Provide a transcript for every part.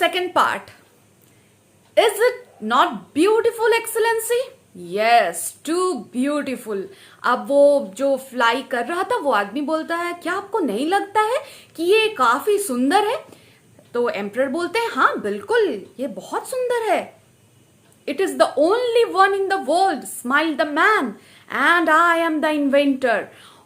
second part. Is it not beautiful, Excellency? Yes, too beautiful. अब वो जो fly कर रहा था वो आदमी बोलता है, क्या आपको नहीं लगता है कि ये काफी सुंदर है? तो एम्परर बोलते हैं, हाँ बिल्कुल, ये बहुत सुंदर है. It is the only one in the world, smiled the man, and I am the inventor.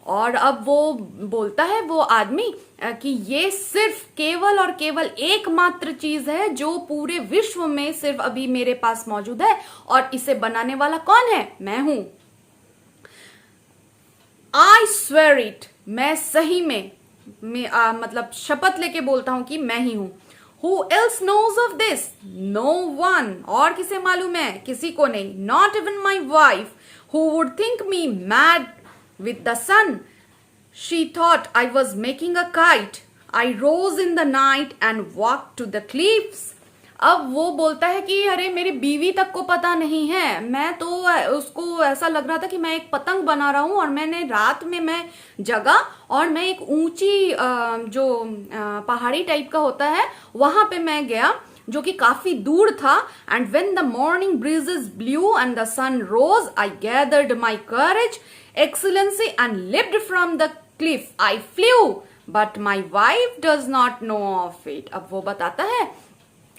और अब वो बोलता है वो आदमी कि ये सिर्फ केवल और केवल एकमात्र चीज है जो पूरे विश्व में सिर्फ अभी मेरे पास मौजूद है, और इसे बनाने वाला कौन है? मैं हूं. I swear it. मैं सही में मतलब शपथ लेके बोलता हूं कि मैं ही हूं. Who else knows of this? No one. और किसे मालूम है? किसी को नहीं. Not even my wife, who would think me mad with the sun. She thought I was making a kite. I rose in the night and walked to the cliffs. अब वो बोलता है कि अरे मेरी बीवी तक को पता नहीं है, मैं तो उसको ऐसा लग रहा था कि मैं एक पतंग बना रहा हूं, और मैंने रात में मैं जगा और मैं एक ऊंची जो पहाड़ी टाइप का होता है वहां पे मैं गया जो कि काफी दूर था. And when the morning breezes blew and the sun rose I gathered my courage, excellency, and lift from the cliff I flew, but my wife does not know of it. अब वो बताता है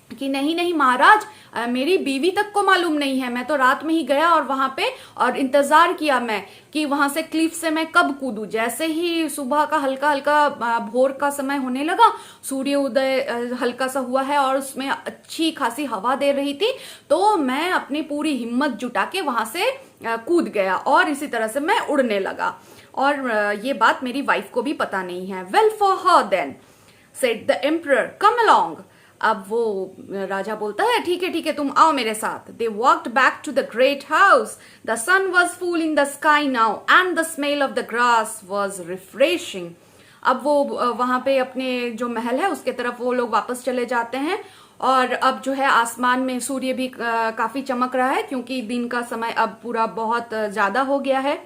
कि नहीं नहीं महाराज, मेरी बीवी तक को मालूम नहीं है, मैं तो रात में ही गया और वहां पे और इंतजार किया मैं कि वहां से क्लिफ से मैं कब कूदूं. जैसे ही सुबह का हल्का हल्का भोर का समय होने लगा, सूर्य उदय हल्का सा हुआ है और उसमें अच्छी खासी हवा दे रही थी, तो मैं अपनी पूरी हिम्मत जुटा के वहां से कूद गया और इसी तरह से मैं उड़ने लगा, और ये बात मेरी वाइफ को भी पता नहीं है. Well for her then, said the emperor, come along. अब वो राजा बोलता है ठीक है तुम आओ मेरे साथ. They walked back to the great house. The sun was full in the sky now and the smell of the grass was refreshing. अब वो वहां पे अपने जो महल है उसके तरफ वो लोग वापस चले जाते हैं, और अब जो है आसमान में सूर्य भी काफी चमक रहा है क्योंकि दिन का समय अब पूरा बहुत ज्यादा हो गया है.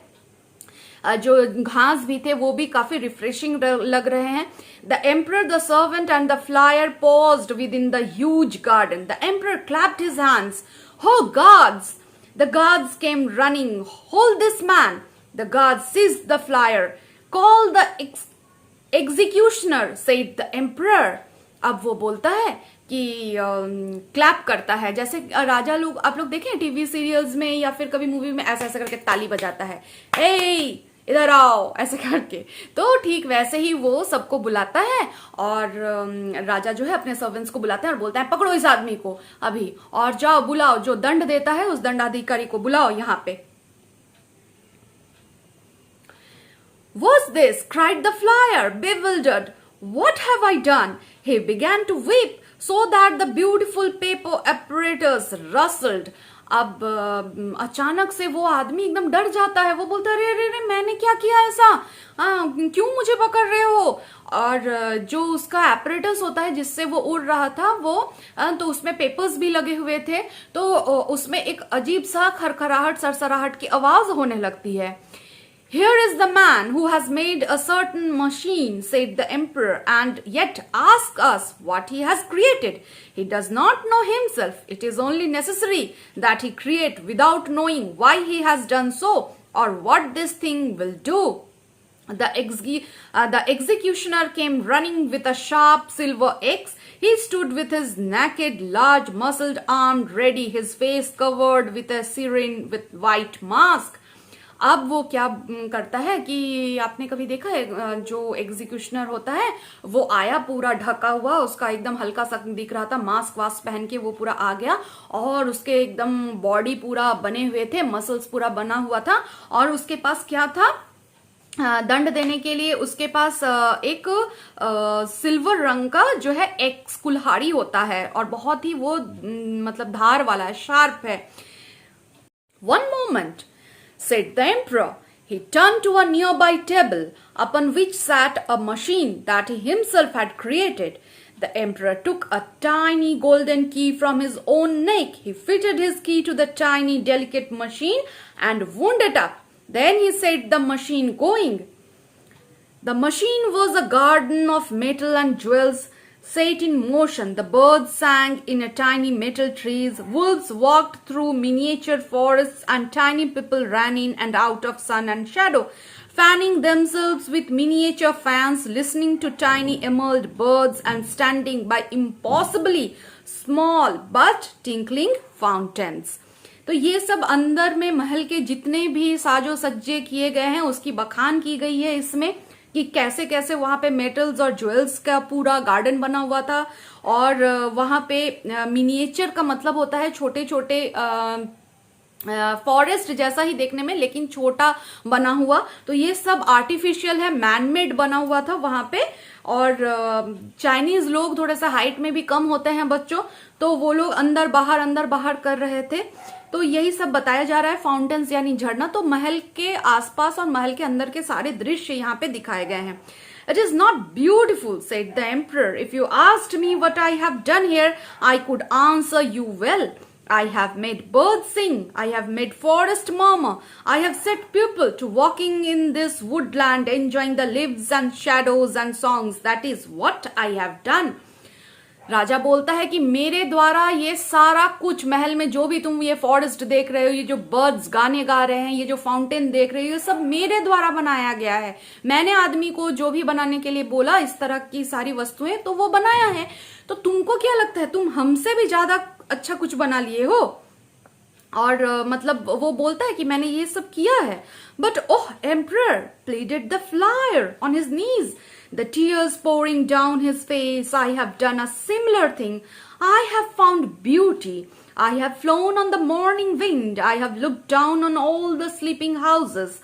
जो घास भी थे वो भी काफी रिफ्रेशिंग लग रहे हैं. The emperor, the servant and the flyer paused within the huge garden. The emperor clapped his hands. Ho gods! The guards came running. Hold this man. The guards seized the flyer. Call the executioner, said the emperor. अब वो बोलता है कि clap करता है, जैसे राजा लोग आप लोग देखें टीवी सीरियल्स में या फिर कभी मूवी में ऐसा ऐसा करके ताली बजाता है, ए इधर आओ ऐसे करके. तो ठीक वैसे ही वो सबको बुलाता है, और राजा जो है अपने सर्वेंट्स को बुलाता है और बोलता है पकड़ो इस आदमी को अभी और जाओ बुलाओ, जो दंड देता है उस दंडाधिकारी को बुलाओ यहां पे. What's this? cried the flyer, bewildered. What have I done? He began to weep so that the beautiful paper apparatus rustled. अब अचानक से वो आदमी एकदम डर जाता है. वो बोलता है अरे अरे अरे मैंने क्या किया ऐसा, क्यों मुझे पकड़ रहे हो. और जो उसका एपरेटस होता है जिससे वो उड़ रहा था वो तो उसमें पेपर्स भी लगे हुए थे, तो उसमें एक अजीब सा खरखराहट सरसराहट की आवाज होने लगती है. Here is the man who has made a certain machine, said the emperor, and yet asks us what he has created. He does not know himself. It is only necessary that he create without knowing why he has done so or what this thing will do. The executioner came running with a sharp silver axe. He stood with his naked, large, muscled arm ready, his face covered with a serene with white mask. अब वो क्या करता है कि आपने कभी देखा है जो एग्जीक्यूशनर होता है वो आया पूरा ढका हुआ, उसका एकदम हल्का सा दिख रहा था, मास्क वास्क पहन के वो पूरा आ गया, और उसके एकदम बॉडी पूरा बने हुए थे, मसल्स पूरा बना हुआ था, और उसके पास क्या था दंड देने के लिए उसके पास एक सिल्वर रंग का जो है एक कुल्हाड़ी होता है, और बहुत ही वो मतलब धार वाला है, शार्प है. One moment, said the emperor. He turned to a nearby table upon which sat a machine that he himself had created. The emperor took a tiny golden key from his own neck. He fitted his key to the tiny delicate machine and wound it up. Then he set the machine going. The machine was a garden of metal and jewels. set in motion. The birds sang in a tiny metal trees. Wolves walked through miniature forests, and tiny people ran in and out of sun and shadow, fanning themselves with miniature fans, listening to tiny emerald birds, and standing by impossibly small but tinkling fountains. तो ये सब अंदर में महल के जितने भी साजो सज्जे किए गए हैं उसकी बखान की गई है इसमें, कि कैसे कैसे वहां पे मेटल्स और ज्वेल्स का पूरा गार्डन बना हुआ था, और वहां पे मिनिएचर का मतलब होता है छोटे छोटे फॉरेस्ट जैसा ही देखने में लेकिन छोटा बना हुआ। तो ये सब आर्टिफिशियल है, मैनमेड बना हुआ था वहां पे। और चाइनीज लोग थोड़ा सा हाइट में भी कम होते हैं बच्चों, तो वो लोग अंदर बाहर कर रहे थे। तो यही सब बताया जा रहा है, फाउंटेन्स यानी झरना। तो महल के आसपास और महल के अंदर के सारे दृश्य यहाँ पे दिखाए गए हैं। It is not beautiful, said the emperor. If you asked me what I have done here, I could answer you well. I have made birds sing. I have made forest murmur. I have set people to walking in this woodland, enjoying the leaves and shadows and songs. That is what I have done. राजा बोलता है कि मेरे द्वारा ये सारा कुछ, महल में जो भी तुम ये फॉरेस्ट देख रहे हो, ये जो बर्ड्स गाने गा रहे हैं, ये जो फाउंटेन देख रहे हो, ये सब मेरे द्वारा बनाया गया है। मैंने आदमी को जो भी बनाने के लिए बोला इस तरह की सारी वस्तुएं, तो वो बनाया है। तो तुमको क्या लगता है तुम हमसे भी ज्यादा अच्छा कुछ बना लिए हो? और मतलब वो बोलता है कि मैंने ये सब किया है। But oh emperor, pleaded the flyer on his knees, the tears pouring down his face, I have done a similar thing. I have found beauty. I have flown on the morning wind. I have looked down on all the sleeping houses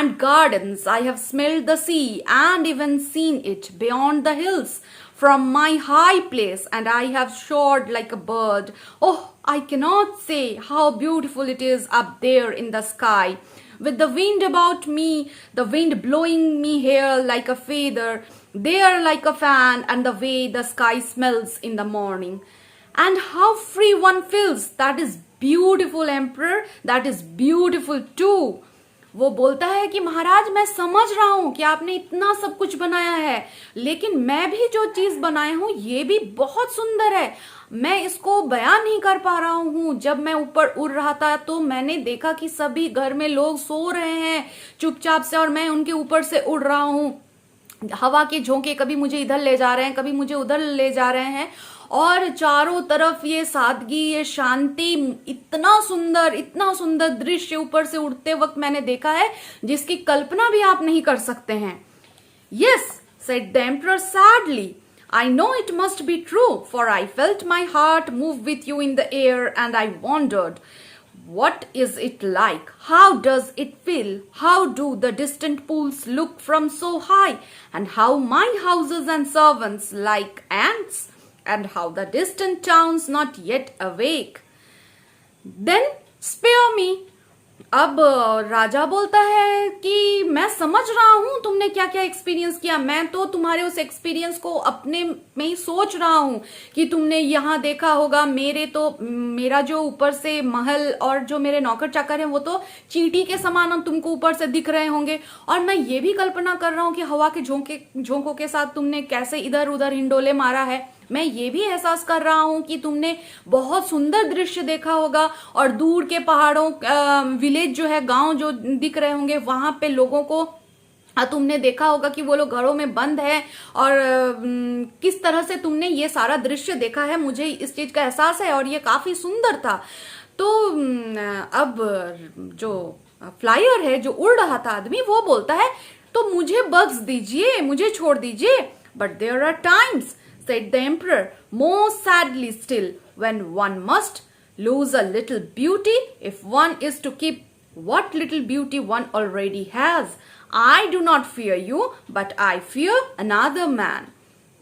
and gardens. I have smelled the sea and even seen it beyond the hills from my high place, and I have soared like a bird. Oh, I cannot say how beautiful it is up there in the sky, with the wind about me, the wind blowing me here like a feather, there like a fan, and the way the sky smells in the morning. And how free one feels. That is beautiful, emperor. That is beautiful too. वो बोलता है कि महाराज मैं समझ रहा हूं कि आपने इतना सब कुछ बनाया है, लेकिन मैं भी जो चीज बनाया हूं ये भी बहुत सुंदर है। मैं इसको बयान नहीं कर पा रहा हूं। जब मैं ऊपर उड़ रहा था तो मैंने देखा कि सभी घर में लोग सो रहे हैं चुपचाप से, और मैं उनके ऊपर से उड़ रहा हूं। हवा के झोंके कभी मुझे इधर ले जा रहे हैं, कभी मुझे उधर ले जा रहे हैं, और चारों तरफ ये सादगी, ये शांति, इतना सुंदर दृश्य ऊपर से उड़ते वक्त मैंने देखा है जिसकी कल्पना भी आप नहीं कर सकते हैं। Yes, said the emperor sadly. I know it must be true, for I felt my heart move with you in the air, and I wondered, what is it like? How does it feel? How do the distant pools look from so high? And how my houses and servants like ants? And how the distant towns not yet awake? Then spare me. अब राजा बोलता है कि मैं समझ रहा हूं तुमने क्या क्या एक्सपीरियंस किया। मैं तो तुम्हारे उस एक्सपीरियंस को अपने में ही सोच रहा हूं कि तुमने यहाँ देखा होगा। मेरा जो ऊपर से महल और जो मेरे नौकर चाकर हैं वो तो चींटी के समान तुमको ऊपर से दिख रहे होंगे, और मैं ये भी कल्पना कर रहा हूं कि हवा के झोंकों के साथ तुमने कैसे इधर उधर हिंडोले मारा है। मैं ये भी एहसास कर रहा हूं कि तुमने बहुत सुंदर दृश्य देखा होगा, और दूर के पहाड़ों, विलेज जो है, गांव जो दिख रहे होंगे, वहां पे लोगों को तुमने देखा होगा कि वो लोग घरों में बंद है, और किस तरह से तुमने ये सारा दृश्य देखा है। मुझे इस चीज का एहसास है और ये काफी सुंदर था। तो अब जो फ्लायर है, जो उड़ रहा था आदमी, वो बोलता है तो मुझे बग्स दीजिए, मुझे छोड़ दीजिए। But there are times, said the emperor, more sadly still, when one must lose a little beauty if one is to keep what little beauty one already has. I do not fear you, but I fear another man.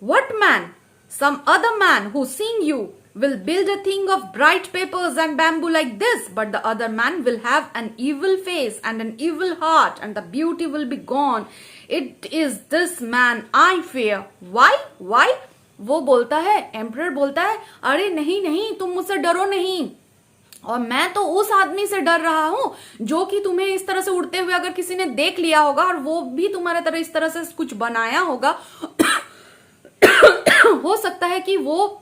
What man? Some other man who, seeing you, will build a thing of bright papers and bamboo like this, but the other man will have an evil face and an evil heart, and the beauty will be gone. It is this man I fear. Why? Why? वो बोलता है, emperor बोलता है, अरे नहीं नहीं, तुम मुझसे डरो नहीं, और मैं तो उस आदमी से डर रहा हूं जो कि तुम्हें इस तरह से उड़ते हुए अगर किसी ने देख लिया होगा और वो भी तुम्हारे तरह इस तरह से कुछ बनाया होगा हो सकता है कि वो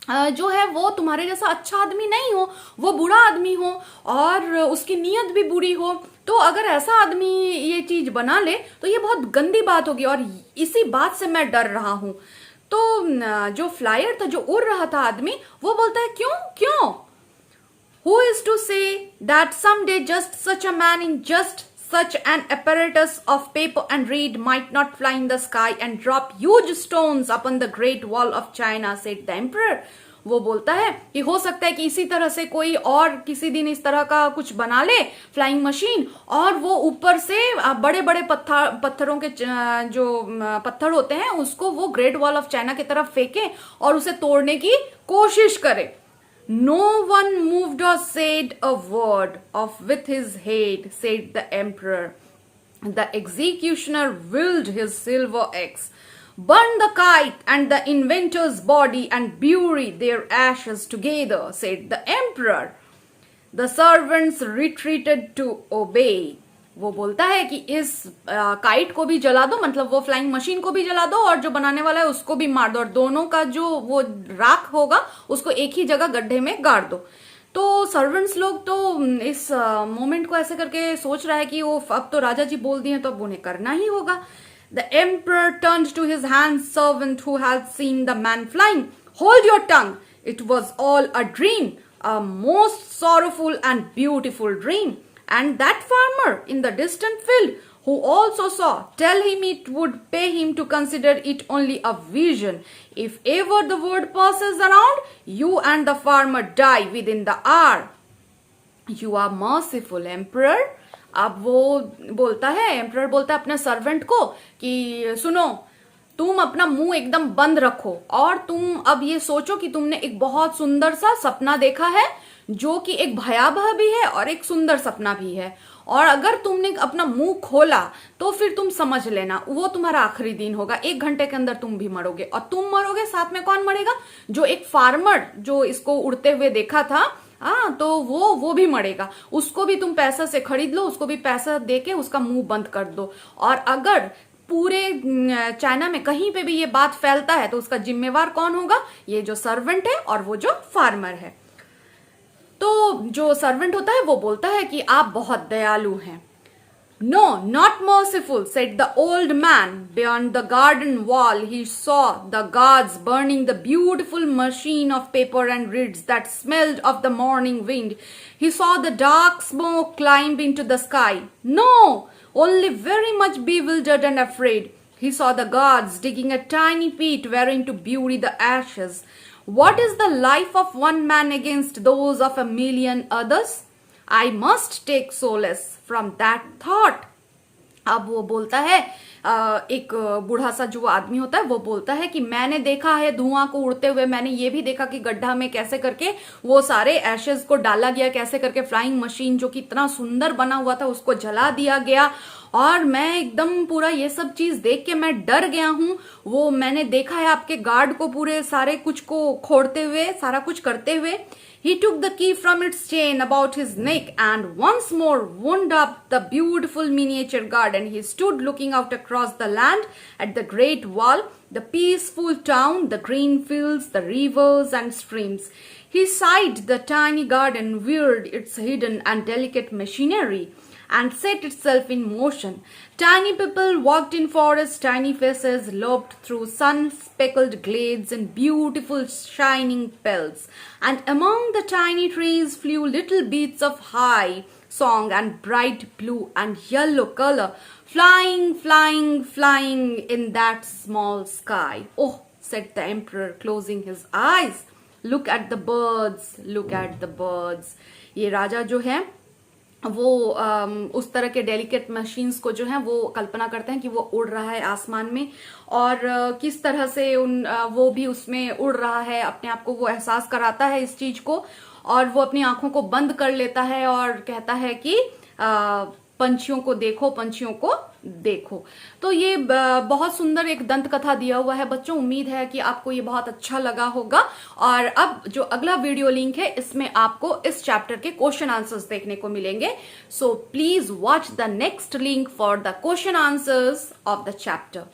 जो है वो तुम्हारे जैसा अच्छा आदमी नहीं हो, वो बुरा आदमी हो और उसकी नीयत भी बुरी हो। तो अगर ऐसा आदमी ये चीज बना ले तो ये बहुत गंदी बात होगी, और इसी बात से मैं डर रहा हूं। तो जो फ्लायर था, जो उड़ रहा था आदमी, वो बोलता है क्यों क्यों? Who is to say that someday just such a man in just such an apparatus of paper and reed might not fly in the sky and drop huge stones upon the great wall of China, said the emperor. वो बोलता है कि हो सकता है कि इसी तरह से कोई और किसी दिन इस तरह का कुछ बना ले फ्लाइंग मशीन, और वो ऊपर से बड़े बड़े पत्थरों के जो पत्थर होते हैं उसको वो ग्रेट वॉल ऑफ चाइना की तरफ फेंके और उसे तोड़ने की कोशिश करे। No one moved or said a word of with his head, said the emperor. The executioner wielded his silver axe, burned the kite and the inventor's body and buried their ashes together, said the emperor. The servants retreated to obey. वो बोलता है कि इस kite को भी जला दो, मतलब वो फ्लाइंग मशीन को भी जला दो, और जो बनाने वाला है उसको भी मार दो, और दोनों का जो वो राख होगा उसको एक ही जगह गड्ढे में गाड़ दो। तो सर्वेंट्स लोग तो इस मोमेंट को ऐसे करके सोच रहा है कि वो अब तो राजा जी बोल दिए तो अब उन्हें करना ही होगा। The emperor turned to his hand servant who had seen the man flying, hold your tongue, it was all a dream, a most sorrowful and beautiful dream. And that farmer in the distant field, who also saw, tell him it would pay him to consider it only a vision. If ever the word passes around, you and the farmer die within the hour. You are merciful, emperor. अब वो बोलता है, emperor बोलता है अपने servant को कि सुनो, तुम अपना मुंह एकदम बंद रखो और तुम अब ये सोचो कि तुमने एक बहुत सुंदर सा सपना देखा है, जो कि एक भयावह भी है और एक सुंदर सपना भी है, और अगर तुमने अपना मुंह खोला तो फिर तुम समझ लेना वो तुम्हारा आखिरी दिन होगा, 1 घंटे के अंदर तुम भी मरोगे, और तुम मरोगे साथ में कौन मरेगा? जो एक फार्मर जो इसको उड़ते हुए देखा था, तो वो भी मरेगा, उसको भी तुम पैसा से खरीद लो, उसको भी पैसा देके उसका मुंह बंद कर दो, और अगर पूरे चाइना में कहीं पे भी ये बात फैलता है तो उसका जिम्मेवार कौन होगा? ये जो सर्वेंट है और वो जो फार्मर है। तो जो सर्वेंट होता है वो बोलता है कि आप बहुत दयालु हैं। No, not merciful, said the old man. Beyond the garden wall, he saw the guards burning the beautiful machine of paper and reeds that smelled of the morning wind. He saw the dark smoke climb into the sky. No, only very much bewildered and afraid. He saw the guards digging a tiny pit wherein to bury the ashes. What is the life of one man against those of a million others? I must take solace from that thought. अब वो बोलता है, एक बूढ़ा सा जो आदमी होता है वो बोलता है कि मैंने देखा है धुआं को उड़ते हुए, मैंने ये भी देखा कि गड्ढा में कैसे करके वो सारे एशेज को डाला गया, कैसे करके फ्लाइंग मशीन जो कि इतना सुंदर बना हुआ था उसको जला दिया गया, और मैं एकदम पूरा ये सब चीज देख के मैं डर गया हूं। वो मैंने देखा है आपके गार्ड को पूरे सारे कुछ को खोड़ते हुए, सारा कुछ करते हुए। He took the key from its chain about his neck and once more wound up the beautiful miniature garden. He stood looking out across the land at the great wall, the peaceful town, the green fields, the rivers and streams. He sighed the tiny garden, weird its hidden and delicate machinery, and set itself in motion. Tiny people walked in forests, tiny faces loped through sun-speckled glades and beautiful shining pelts. And among the tiny trees flew little beads of high song and bright blue and yellow color, flying, flying, flying in that small sky. Oh, said the emperor, closing his eyes. Look at the birds, look at the birds. ये राजा जो है वो उस तरह के delicate machines को जो है वो कल्पना करते हैं कि वो उड़ रहा है आसमान में, और किस तरह से वो भी उसमें उड़ रहा है, अपने आप को वो एहसास कराता है इस चीज को, और वो अपनी आंखों को बंद कर लेता है और कहता है कि पंछियों को देखो, पंछियों को देखो। तो ये बहुत सुंदर एक दंत कथा दिया हुआ है बच्चों, उम्मीद है कि आपको ये बहुत अच्छा लगा होगा। और अब जो अगला वीडियो लिंक है इसमें आपको इस चैप्टर के क्वेश्चन आंसर्स देखने को मिलेंगे, so please watch the next link for the question answers of the chapter.